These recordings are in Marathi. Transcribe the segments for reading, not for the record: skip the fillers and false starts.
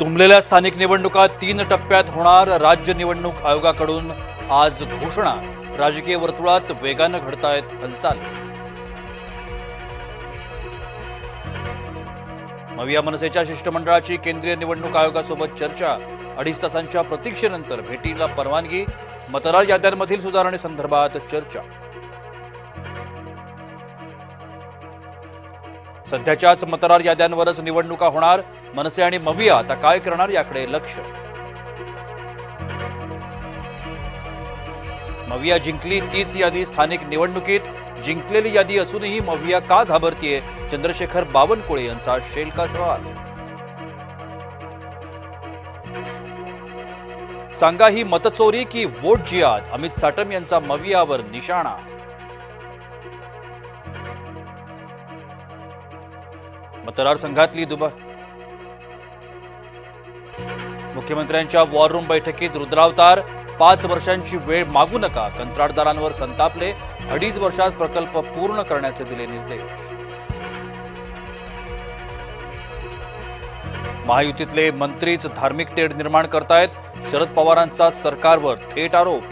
तुंबलेल्या स्थानिक निवडणुका 3 टप्प्यात होणार। राज्य निवडणूक आयोगाकडून आज घोषणा। राजकीय वर्तुळात वेगाने घडतायत हालचाल। मविया मनसेच्या शिष्टमंडळाची केंद्रीय निवडणूक आयोगासोबत चर्चा। 2.5 तासांच्या प्रतीक्षेनंतर भेटीला परवानगी। मतदार याद्यांमधील सुधारणेसंदर्भात चर्चा। सध्याच्याच मतदार याद्यांवरच निवडणुका होणार। मनसे आणि मविया आता काय करणार याकडे लक्ष। मविया जिंकली तीच यादी स्थानिक निवडणुकीत। जिंकलेली यादी असूनही मविया का घाबरतीये? चंद्रशेखर बावनकुळे यांचा शेलका सवाल। सांगा ही मतचोरी की वोट जिहाद? अमित साटम यांचा मवियावर निशाणा। मतदारसंघातली मुख्यमंत्र्यांच्या वॉर रूम बैठकीत रुद्रावतार। 5 वर्षांची वेळ मागू नका। कंत्राटदारांवर संतापले। 2.5 वर्षात प्रकल्प पूर्ण करण्याचे दिले निर्देश। महायुतीतले मंत्रीच धार्मिक तेढ निर्माण करतायत। शरद पवारांचा सरकारवर थेट आरोप।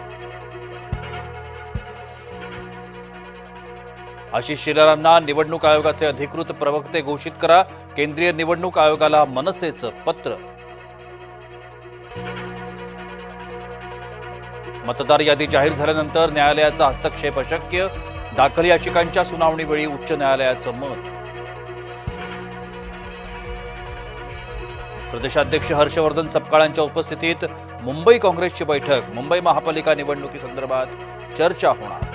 आशिष शेलारांना निवडणूक आयोगाचे अधिकृत प्रवक्ते घोषित करा। केंद्रीय निवडणूक आयोगाला मनसेचं पत्र। मतदार यादी जाहीर झाल्यानंतर न्यायालयाचा हस्तक्षेप अशक्य। दाखल याचिकांच्या सुनावणीवेळी उच्च न्यायालयाचं मत। प्रदेशाध्यक्ष हर्षवर्धन सपकाळांच्या उपस्थितीत मुंबई काँग्रेसची बैठक। मुंबई महापालिका निवडणुकीसंदर्भात चर्चा होणार।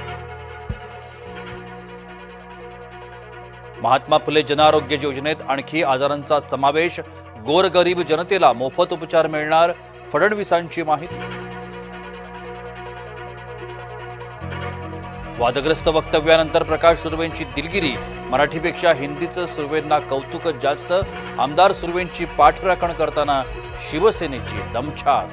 महात्मा फुले जनआरोग्य योजनेत आणखी आजारांचा समावेश। गोरगरीब जनतेला मोफत उपचार मिळणार। फडणवीसांची माहिती। वादग्रस्त वक्तव्यानंतर प्रकाश सुर्वेंची दिलगिरी। मराठीपेक्षा हिंदीचं सुर्वेंना कौतुकच जास्त। आमदार सुर्वेंची पाठराखण करताना शिवसेनेची दमछाक।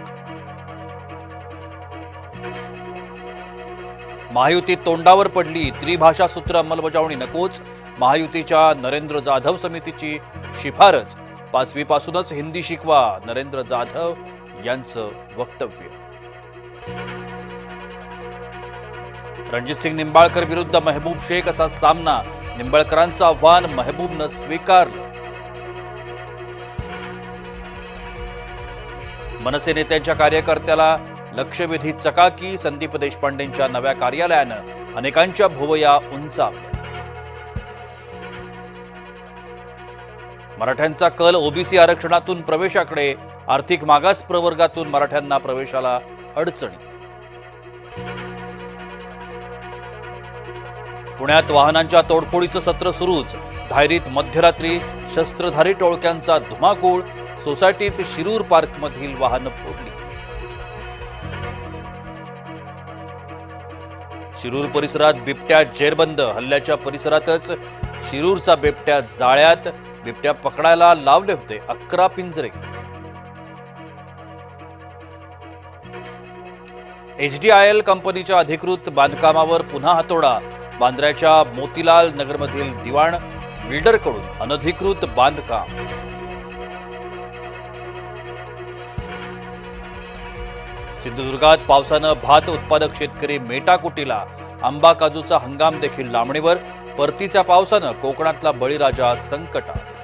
महायुती तोंडावर पडली। त्रिभाषा सूत्र अंमलबजावणी नकोच। महायुतीच्या नरेंद्र जाधव समितीची शिफारस। 5वी पासूनच हिंदी शिकवा। नरेंद्र जाधव यांचं वक्तव्य। रणजित सिंग निंबाळकर विरुद्ध महबूब शेख असा सामना। निंबाळकरांचं आव्हान महबूबनं स्वीकारलं। मनसे नेत्यांच्या कार्यकर्त्याला लक्षवेधी चकाकी। संदीप देशपांडेंच्या नव्या कार्यालयानं अनेकांच्या भुवया उंचावल्या। मराठ्यांचा कल ओबीसी आरक्षणातून प्रवेशाकडे। आर्थिक मागास प्रवर्गातून मराठ्यांना प्रवेशाला अडचणी। पुण्यात वाहनांच्या तोडफोडीचं सत्र सुरूच। धायरीत मध्यरात्री शस्त्रधारी टोळक्यांचा धुमाकूळ। सोसायटीत शिरूर पार्कमधील वाहनं फोडली। शिरूर परिसरात बिबट्या जेरबंद। हल्ल्याच्या परिसरातच शिरूरचा बिबट्या जाळ्यात। बिबट्या पकडायला लावले होते 11 पिंजरे। HDIL कंपनीच्या अधिकृत बांधकामावर पुन्हा हातोडा। बांद्र्याच्या मोतीलाल नगरमधील दिवाण बिल्डरकडून अनधिकृत बांधकाम। सिंधुदुर्गात पावसानं भात उत्पादक शेतकरी मेटाकुटीला। आंबा काजूचा हंगाम देखील लांबणीवर। परतीच्या पावसानं कोकणातला बळीराजा संकटात।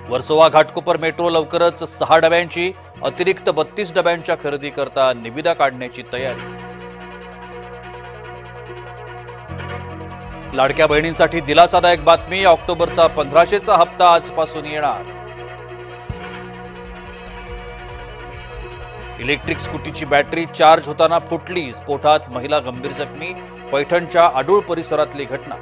वर्सोवा घाटकोपर मेट्रो लवकरच 6 डब्यांची। अतिरिक्त 32 डब्यांच्या खरेदीकरता निविदा काढण्याची तयारी। लाडक्या बहिणींसाठी दिलासादायक बातमी। ऑक्टोबरचा 1500चा हप्ता आजपासून येणार। इलेक्ट्रिक स्कूटीची बॅटरी चार्ज होताना फुटली। स्फोटात महिला गंभीर जखमी। पैठणच्या आडूळ परिसरातली घटना।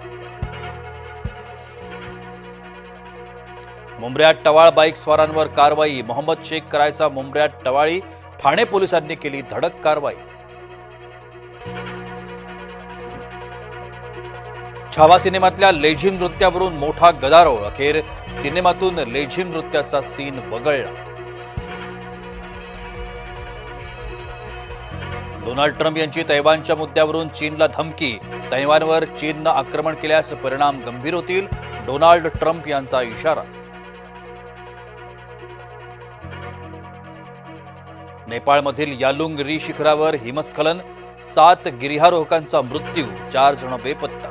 मुंब्र्यात टवाळ बाईक स्वारांवर कारवाई। मोहम्मद शेख करायचा मुंब्र्यात टवाळी। ठाणे पोलिसांनी केली धडक कारवाई। छावा सिनेमातल्या लेझिम नृत्यावरून मोठा गदारोळ। अखेर सिनेमातून लेझिम नृत्याचा सीन वगळला। डोनाल्ड ट्रम्प यांची तैवानच्या मुद्द्यावरून चीनला धमकी। तैवानवर चीननं आक्रमण केल्यास परिणाम गंभीर होतील। डोनाल्ड ट्रम्प यांचा इशारा. नेपाळमधील यालुंग शिखरावर हिमस्खलन, 7 गिर्यारोहकांचा मृत्यू, 4 जण बेपत्ता.